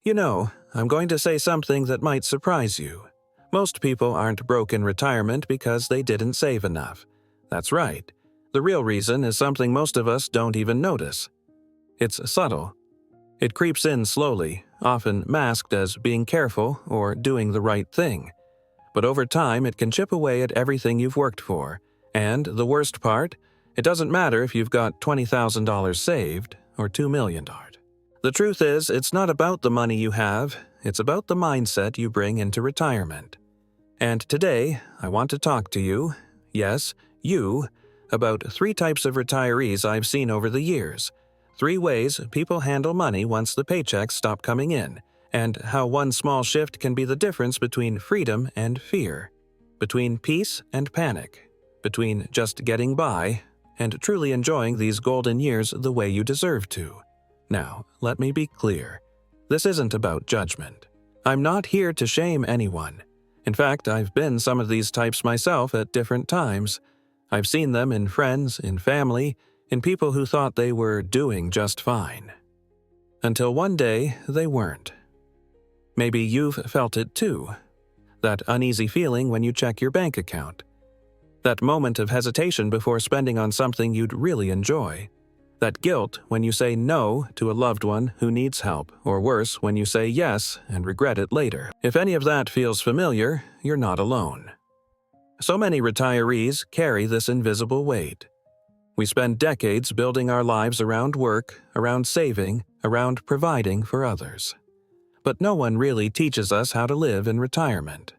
I'm going to say something that might surprise you. Most people aren't broke in retirement because they didn't save enough. That's right. The real reason is something most of us don't even notice. It's subtle. It creeps in slowly, often masked as being careful or doing the right thing. But over time, it can chip away at everything you've worked for. And the worst part, it doesn't matter if you've got $20,000 saved or $2 million. The truth is, it's not about the money you have, it's about the mindset you bring into retirement. And today, I want to talk to you, yes, you, about 3 types of retirees I've seen over the years, 3 ways people handle money once the paychecks stop coming in, and how one small shift can be the difference between freedom and fear, between peace and panic, between just getting by and truly enjoying these golden years the way you deserve to. Now, let me be clear. This isn't about judgment. I'm not here to shame anyone. In fact, I've been some of these types myself at different times. I've seen them in friends, in family, in people who thought they were doing just fine. Until one day, they weren't. Maybe you've felt it too. That uneasy feeling when you check your bank account. That moment of hesitation before spending on something you'd really enjoy. That guilt when you say no to a loved one who needs help, or worse, when you say yes and regret it later. If any of that feels familiar, you're not alone. So many retirees carry this invisible weight. We spend decades building our lives around work, around saving, around providing for others. But no one really teaches us how to live in retirement.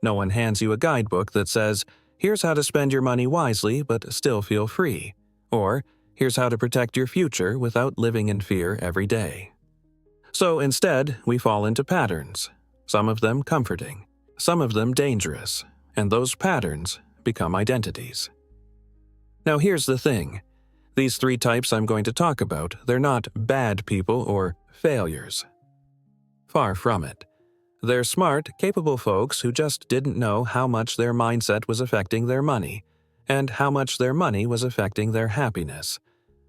No one hands you a guidebook that says, here's how to spend your money wisely but still feel free, or here's how to protect your future without living in fear every day. So instead, we fall into patterns, some of them comforting, some of them dangerous, and those patterns become identities. Now here's the thing. These 3 types I'm going to talk about, they're not bad people or failures. Far from it. They're smart, capable folks who just didn't know how much their mindset was affecting their money, and how much their money was affecting their happiness.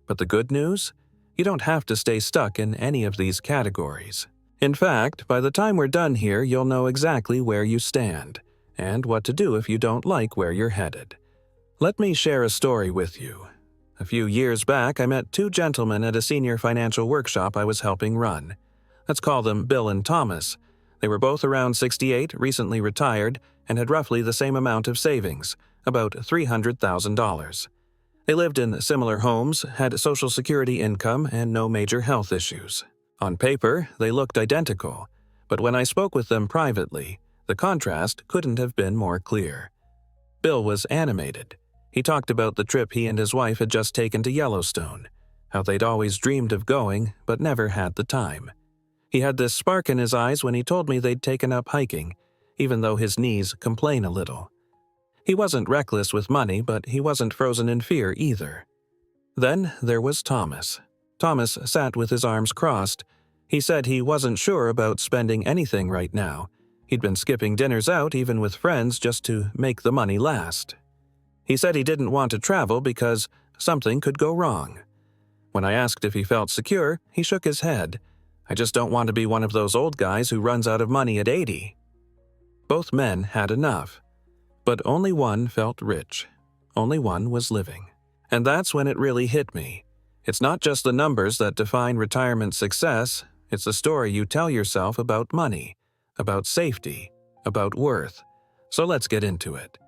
But the good news? You don't have to stay stuck in any of these categories. In fact, by the time we're done here, you'll know exactly where you stand, and what to do if you don't like where you're headed. Let me share a story with you. A few years back, I met 2 gentlemen at a senior financial workshop I was helping run. Let's call them Bill and Thomas. They were both around 68, recently retired, and had roughly the same amount of savings, about $300,000. They lived in similar homes, had Social Security income, and no major health issues. On paper, they looked identical, but when I spoke with them privately, the contrast couldn't have been more clear. Bill was animated. He talked about the trip he and his wife had just taken to Yellowstone, how they'd always dreamed of going, but never had the time. He had this spark in his eyes when he told me they'd taken up hiking, even though his knees complain a little. He wasn't reckless with money, but he wasn't frozen in fear either. Then there was Thomas. Thomas sat with his arms crossed. He said he wasn't sure about spending anything right now. He'd been skipping dinners out even with friends just to make the money last. He said he didn't want to travel because something could go wrong. When I asked if he felt secure, he shook his head. I just don't want to be one of those old guys who runs out of money at 80. Both men had enough. But only one felt rich. Only one was living. And that's when it really hit me. It's not just the numbers that define retirement success, it's the story you tell yourself about money, about safety, about worth. So let's get into it.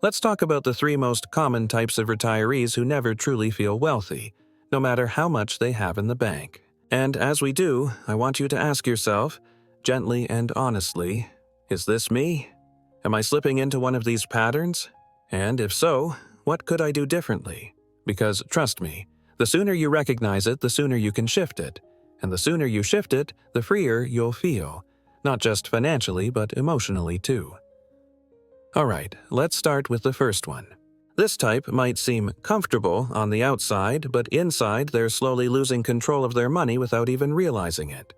Let's talk about the 3 most common types of retirees who never truly feel wealthy, no matter how much they have in the bank. And as we do, I want you to ask yourself, gently and honestly, is this me? Am I slipping into one of these patterns? And if so, what could I do differently? Because trust me, the sooner you recognize it, the sooner you can shift it. And the sooner you shift it, the freer you'll feel, not just financially, but emotionally too. Alright, let's start with the first one. This type might seem comfortable on the outside, but inside they're slowly losing control of their money without even realizing it.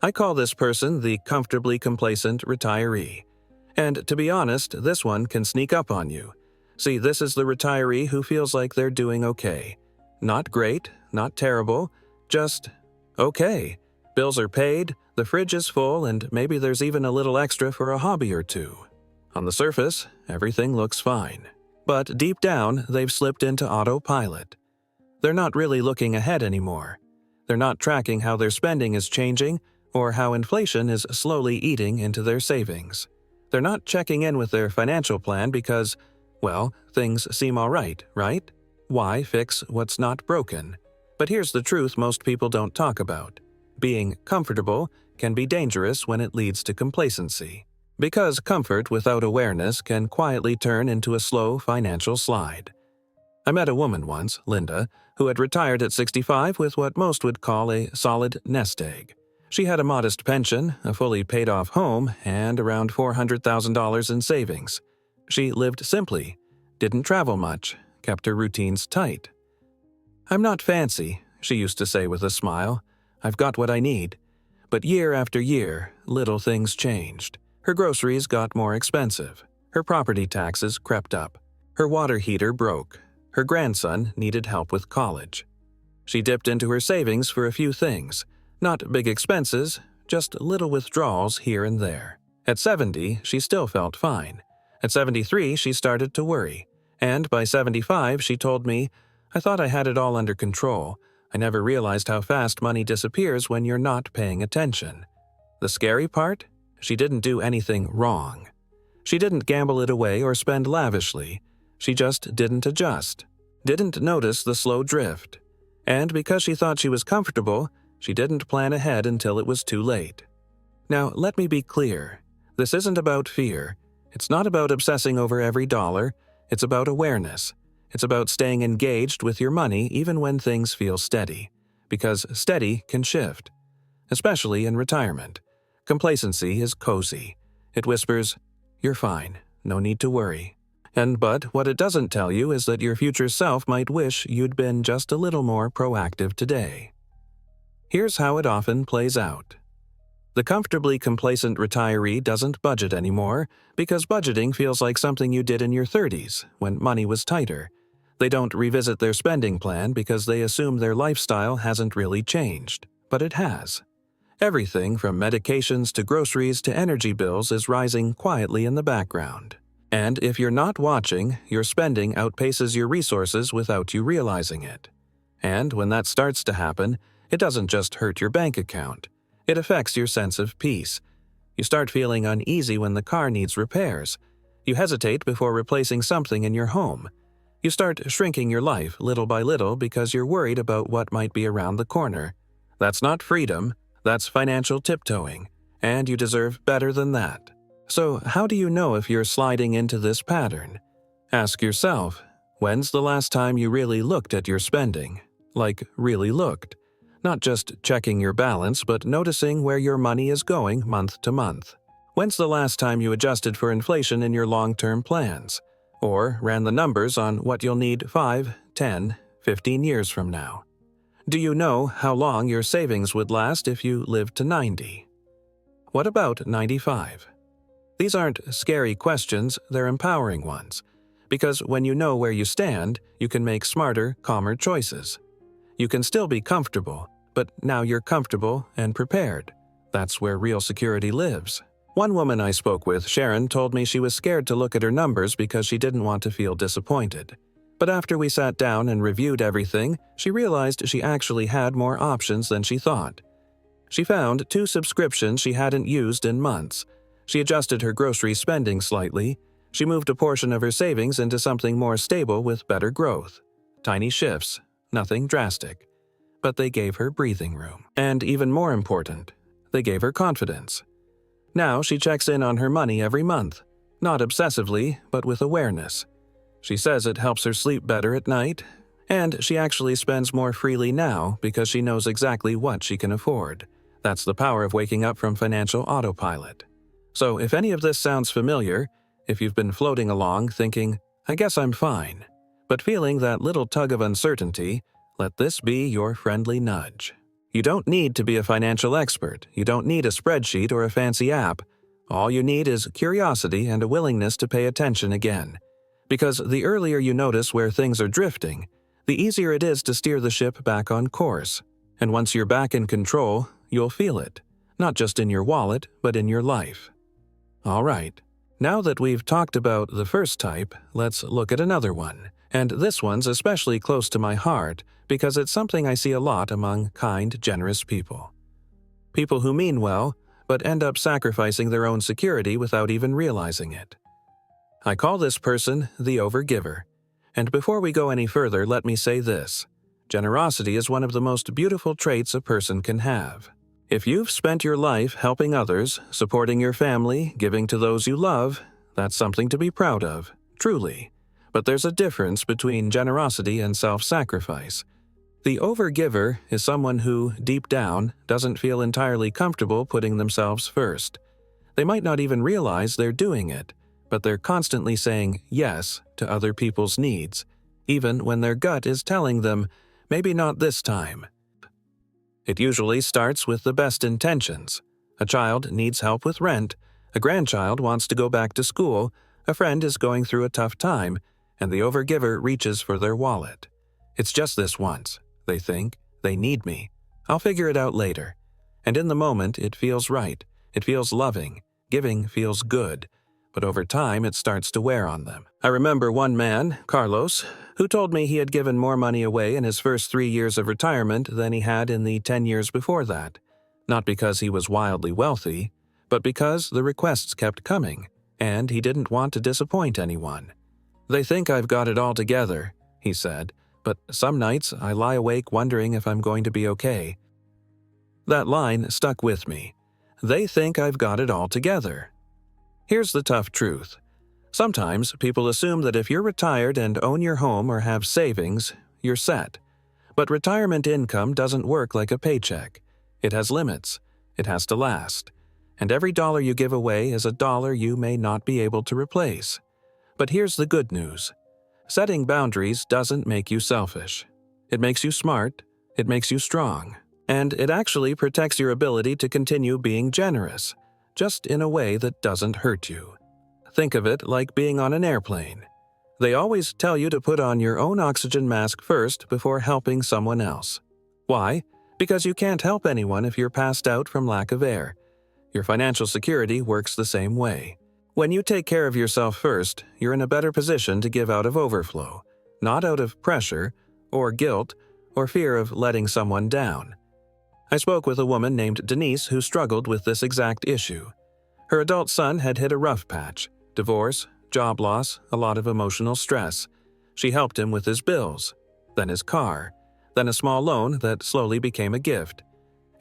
I call this person the comfortably complacent retiree. And to be honest, this one can sneak up on you. See, this is the retiree who feels like they're doing okay. Not great, not terrible, just okay. Bills are paid, the fridge is full, and maybe there's even a little extra for a hobby or two. On the surface, everything looks fine. But deep down, they've slipped into autopilot. They're not really looking ahead anymore. They're not tracking how their spending is changing or how inflation is slowly eating into their savings. They're not checking in with their financial plan because, well, things seem all right? Why fix what's not broken? But here's the truth most people don't talk about. Being comfortable can be dangerous when it leads to complacency. Because comfort without awareness can quietly turn into a slow financial slide. I met a woman once, Linda, who had retired at 65 with what most would call a solid nest egg. She had a modest pension, a fully paid-off home, and around $400,000 in savings. She lived simply, didn't travel much, kept her routines tight. "I'm not fancy," she used to say with a smile. "I've got what I need." But year after year, little things changed. Her groceries got more expensive. Her property taxes crept up. Her water heater broke. Her grandson needed help with college. She dipped into her savings for a few things. Not big expenses, just little withdrawals here and there. At 70, she still felt fine. At 73, she started to worry. And by 75, she told me, "I thought I had it all under control. I never realized how fast money disappears when you're not paying attention." The scary part? She didn't do anything wrong. She didn't gamble it away or spend lavishly. She just didn't adjust. Didn't notice the slow drift. And because she thought she was comfortable, she didn't plan ahead until it was too late. Now, let me be clear. This isn't about fear. It's not about obsessing over every dollar. It's about awareness. It's about staying engaged with your money even when things feel steady. Because steady can shift. Especially in retirement. Complacency is cozy. It whispers, "You're fine. No need to worry." But what it doesn't tell you is that your future self might wish you'd been just a little more proactive today. Here's how it often plays out. The comfortably complacent retiree doesn't budget anymore because budgeting feels like something you did in your 30s when money was tighter. They don't revisit their spending plan because they assume their lifestyle hasn't really changed, but it has. Everything from medications to groceries to energy bills is rising quietly in the background. And if you're not watching, your spending outpaces your resources without you realizing it. And when that starts to happen, it doesn't just hurt your bank account. It affects your sense of peace. You start feeling uneasy when the car needs repairs. You hesitate before replacing something in your home. You start shrinking your life little by little because you're worried about what might be around the corner. That's not freedom, that's financial tiptoeing, and you deserve better than that. So how do you know if you're sliding into this pattern? Ask yourself, when's the last time you really looked at your spending? Like, really looked. Not just checking your balance, but noticing where your money is going month to month. When's the last time you adjusted for inflation in your long-term plans? Or ran the numbers on what you'll need 5, 10, 15 years from now? Do you know how long your savings would last if you lived to 90? What about 95? These aren't scary questions, they're empowering ones. Because when you know where you stand, you can make smarter, calmer choices. You can still be comfortable, but now you're comfortable and prepared. That's where real security lives. One woman I spoke with, Sharon, told me she was scared to look at her numbers because she didn't want to feel disappointed. But after we sat down and reviewed everything, she realized she actually had more options than she thought. She found 2 subscriptions she hadn't used in months. She adjusted her grocery spending slightly. She moved a portion of her savings into something more stable with better growth. Tiny shifts, nothing drastic. But they gave her breathing room. And even more important, they gave her confidence. Now she checks in on her money every month. Not obsessively, but with awareness. She says it helps her sleep better at night, and she actually spends more freely now because she knows exactly what she can afford. That's the power of waking up from financial autopilot. So if any of this sounds familiar, if you've been floating along thinking, "I guess I'm fine," but feeling that little tug of uncertainty, let this be your friendly nudge. You don't need to be a financial expert. You don't need a spreadsheet or a fancy app. All you need is curiosity and a willingness to pay attention again. Because the earlier you notice where things are drifting, the easier it is to steer the ship back on course. And once you're back in control, you'll feel it, not just in your wallet, but in your life. All right, now that we've talked about the first type, let's look at another one. And this one's especially close to my heart because it's something I see a lot among kind, generous people. People who mean well, but end up sacrificing their own security without even realizing it. I call this person the overgiver. And before we go any further, let me say this. Generosity is one of the most beautiful traits a person can have. If you've spent your life helping others, supporting your family, giving to those you love, that's something to be proud of, truly. But there's a difference between generosity and self-sacrifice. The overgiver is someone who, deep down, doesn't feel entirely comfortable putting themselves first. They might not even realize they're doing it, but they're constantly saying yes to other people's needs, even when their gut is telling them, maybe not this time. It usually starts with the best intentions. A child needs help with rent, a grandchild wants to go back to school, a friend is going through a tough time, and the overgiver reaches for their wallet. It's just this once. They think, they need me. I'll figure it out later. And in the moment, it feels right. It feels loving. Giving feels good. But over time, it starts to wear on them. I remember one man, Carlos, who told me he had given more money away in his first 3 years of retirement than he had in the 10 years before that. Not because he was wildly wealthy, but because the requests kept coming, and he didn't want to disappoint anyone. They think I've got it all together, he said, but some nights I lie awake wondering if I'm going to be okay. That line stuck with me. They think I've got it all together. Here's the tough truth. Sometimes people assume that if you're retired and own your home or have savings, you're set. But retirement income doesn't work like a paycheck. It has limits. It has to last. And every dollar you give away is a dollar you may not be able to replace. But here's the good news. Setting boundaries doesn't make you selfish. It makes you smart, it makes you strong, and it actually protects your ability to continue being generous, just in a way that doesn't hurt you. Think of it like being on an airplane. They always tell you to put on your own oxygen mask first before helping someone else. Why? Because you can't help anyone if you're passed out from lack of air. Your financial security works the same way. When you take care of yourself first, you're in a better position to give out of overflow, not out of pressure, or guilt, or fear of letting someone down. I spoke with a woman named Denise who struggled with this exact issue. Her adult son had hit a rough patch: divorce, job loss, a lot of emotional stress. She helped him with his bills, then his car, then a small loan that slowly became a gift.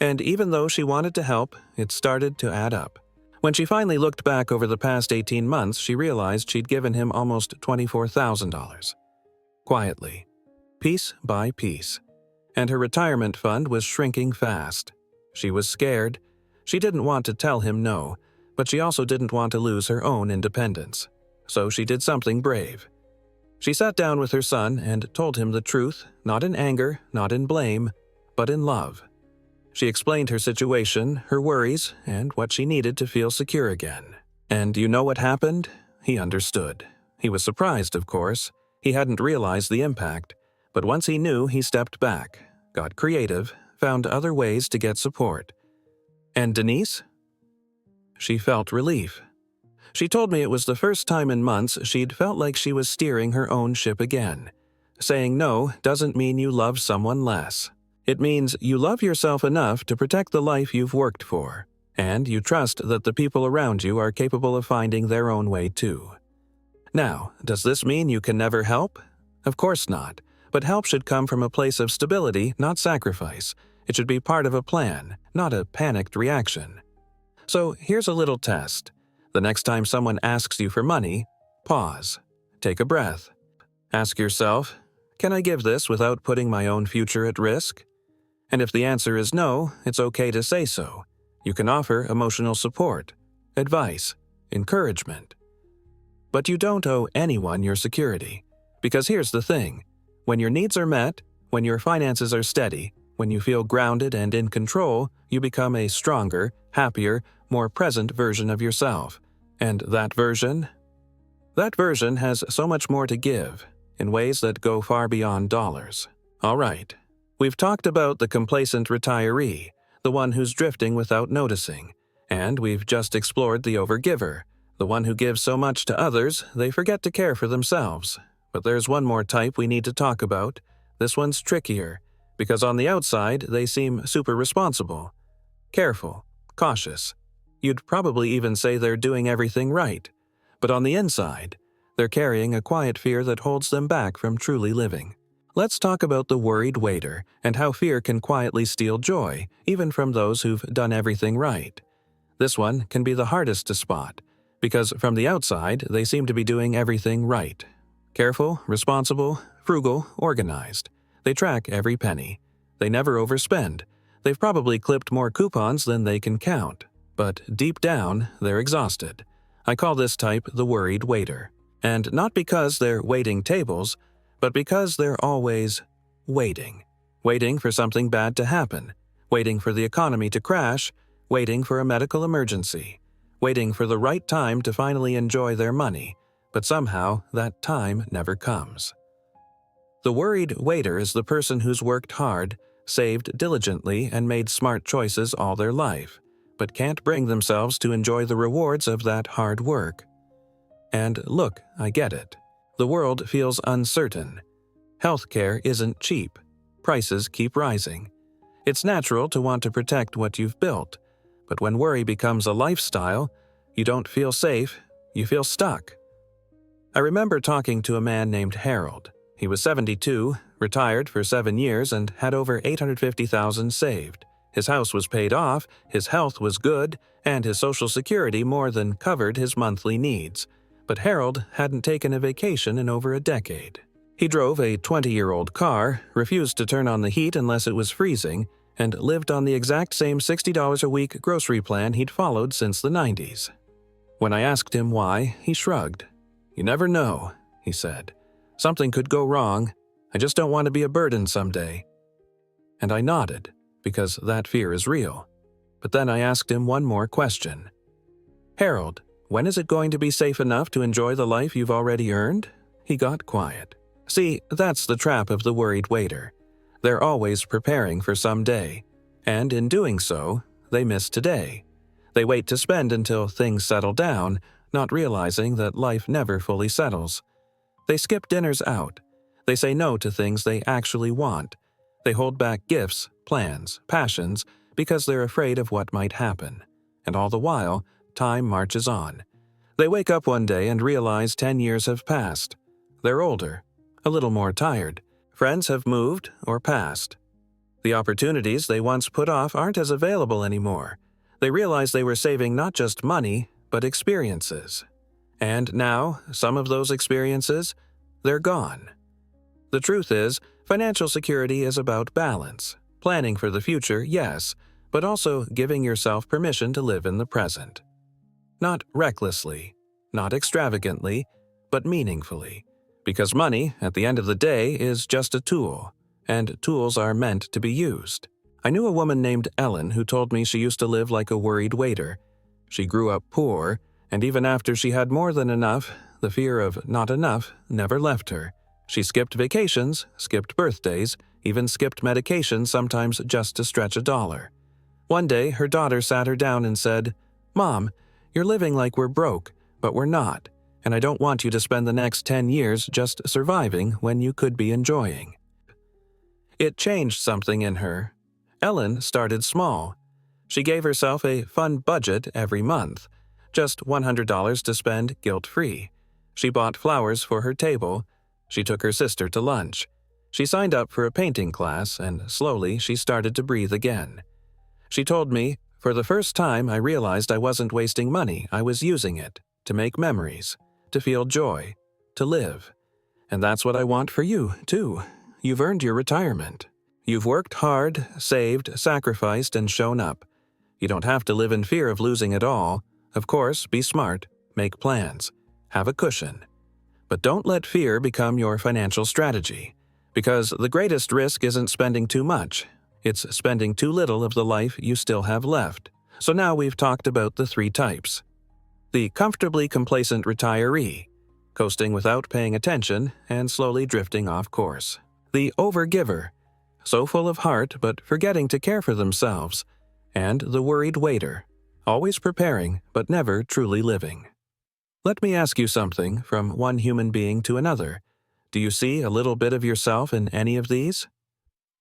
And even though she wanted to help, it started to add up. When she finally looked back over the past 18 months, she realized she'd given him almost $24,000. Quietly, piece by piece. And her retirement fund was shrinking fast. She was scared. She didn't want to tell him no, but she also didn't want to lose her own independence. So she did something brave. She sat down with her son and told him the truth, not in anger, not in blame, but in love. She explained her situation, her worries, and what she needed to feel secure again. And you know what happened? He understood. He was surprised, of course. He hadn't realized the impact. But once he knew, he stepped back, got creative, found other ways to get support. And Denise? She felt relief. She told me it was the first time in months she'd felt like she was steering her own ship again. Saying no doesn't mean you love someone less. It means you love yourself enough to protect the life you've worked for, and you trust that the people around you are capable of finding their own way too. Now, does this mean you can never help? Of course not, but help should come from a place of stability, not sacrifice. It should be part of a plan, not a panicked reaction. So here's a little test. The next time someone asks you for money, pause. Take a breath. Ask yourself, can I give this without putting my own future at risk? And if the answer is no, it's okay to say so. You can offer emotional support, advice, encouragement. But you don't owe anyone your security. Because here's the thing. When your needs are met, when your finances are steady, when you feel grounded and in control, you become a stronger, happier, more present version of yourself. And that version has so much more to give, in ways that go far beyond dollars. All right. We've talked about the complacent retiree, the one who's drifting without noticing. And we've just explored the overgiver, the one who gives so much to others they forget to care for themselves. But there's one more type we need to talk about. This one's trickier, because on the outside they seem super responsible, careful, cautious. You'd probably even say they're doing everything right. But on the inside, they're carrying a quiet fear that holds them back from truly living. Let's talk about the worried waiter and how fear can quietly steal joy, even from those who've done everything right. This one can be the hardest to spot, because from the outside, they seem to be doing everything right. Careful, responsible, frugal, organized. They track every penny. They never overspend. They've probably clipped more coupons than they can count. But deep down, they're exhausted. I call this type the worried waiter. And not because they're waiting tables, but because they're always waiting. Waiting for something bad to happen. Waiting for the economy to crash. Waiting for a medical emergency. Waiting for the right time to finally enjoy their money. But somehow, that time never comes. The worried waiter is the person who's worked hard, saved diligently, and made smart choices all their life, but can't bring themselves to enjoy the rewards of that hard work. And look, I get it. The world feels uncertain. Healthcare isn't cheap. Prices keep rising. It's natural to want to protect what you've built, but when worry becomes a lifestyle, you don't feel safe, you feel stuck. I remember talking to a man named Harold. He was 72, retired for 7 years, and had over $850,000 saved. His house was paid off, his health was good, and his Social Security more than covered his monthly needs. But Harold hadn't taken a vacation in over a decade. He drove a 20-year-old car, refused to turn on the heat unless it was freezing, and lived on the exact same $60 a week grocery plan he'd followed since the 90s. When I asked him why, he shrugged. "You never know," he said. "Something could go wrong. I just don't want to be a burden someday." And I nodded, because that fear is real. But then I asked him one more question. "Harold, when is it going to be safe enough to enjoy the life you've already earned?" He got quiet. See, that's the trap of the worried waiter. They're always preparing for someday, and in doing so, they miss today. They wait to spend until things settle down, not realizing that life never fully settles. They skip dinners out. They say no to things they actually want. They hold back gifts, plans, passions, because they're afraid of what might happen. And all the while, time marches on. They wake up one day and realize 10 years have passed. They're older, a little more tired. Friends have moved or passed. The opportunities they once put off aren't as available anymore. They realize they were saving not just money, but experiences. And now, some of those experiences, they're gone. The truth is, financial security is about balance. Planning for the future, yes, but also giving yourself permission to live in the present. Not recklessly, not extravagantly, but meaningfully. Because money, at the end of the day, is just a tool, and tools are meant to be used. I knew a woman named Ellen who told me she used to live like a worried waiter. She grew up poor, and even after she had more than enough, the fear of not enough never left her. She skipped vacations, skipped birthdays, even skipped medication sometimes just to stretch $1. One day, her daughter sat her down and said, "Mom, you're living like we're broke, but we're not, and I don't want you to spend the next 10 years just surviving when you could be enjoying." It changed something in her. Ellen started small. She gave herself a fun budget every month, just $100 to spend guilt-free. She bought flowers for her table. She took her sister to lunch. She signed up for a painting class, and slowly she started to breathe again. She told me, "For the first time I realized I wasn't wasting money, I was using it to make memories, to feel joy, to live. And that's what I want for you, too. You've earned your retirement. You've worked hard, saved, sacrificed, and shown up. You don't have to live in fear of losing it all. Of course, be smart, make plans, have a cushion. But don't let fear become your financial strategy, because the greatest risk isn't spending too much. It's spending too little of the life you still have left." So now we've talked about the 3 types. The comfortably complacent retiree, coasting without paying attention and slowly drifting off course. The overgiver, so full of heart but forgetting to care for themselves. and the worried waiter, always preparing but never truly living. Let me ask you something from one human being to another. Do you see a little bit of yourself in any of these?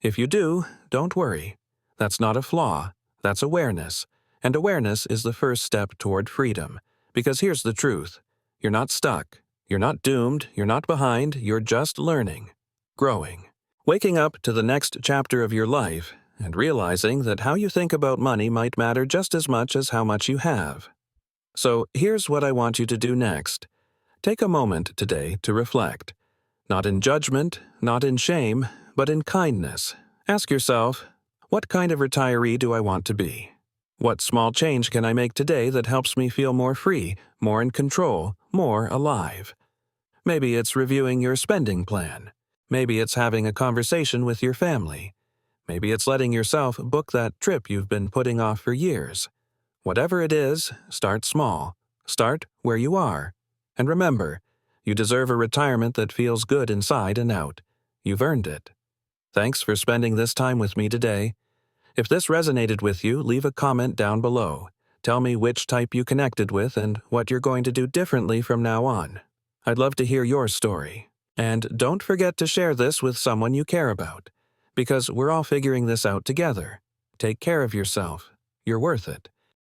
If you do, don't worry. That's not a flaw, that's awareness. And awareness is the first step toward freedom. Because here's the truth. You're not stuck. You're not doomed. You're not behind. You're just learning, growing, waking up to the next chapter of your life, and realizing that how you think about money might matter just as much as how much you have. So here's what I want you to do next. Take a moment today to reflect. Not in judgment, not in shame, but in kindness. Ask yourself, what kind of retiree do I want to be? What small change can I make today that helps me feel more free, more in control, more alive? Maybe it's reviewing your spending plan. Maybe it's having a conversation with your family. Maybe it's letting yourself book that trip you've been putting off for years. Whatever it is, start small. Start where you are. And remember, you deserve a retirement that feels good inside and out. You've earned it. Thanks for spending this time with me today. If this resonated with you, leave a comment down below. Tell me which type you connected with and what you're going to do differently from now on. I'd love to hear your story. And don't forget to share this with someone you care about, because we're all figuring this out together. Take care of yourself. You're worth it.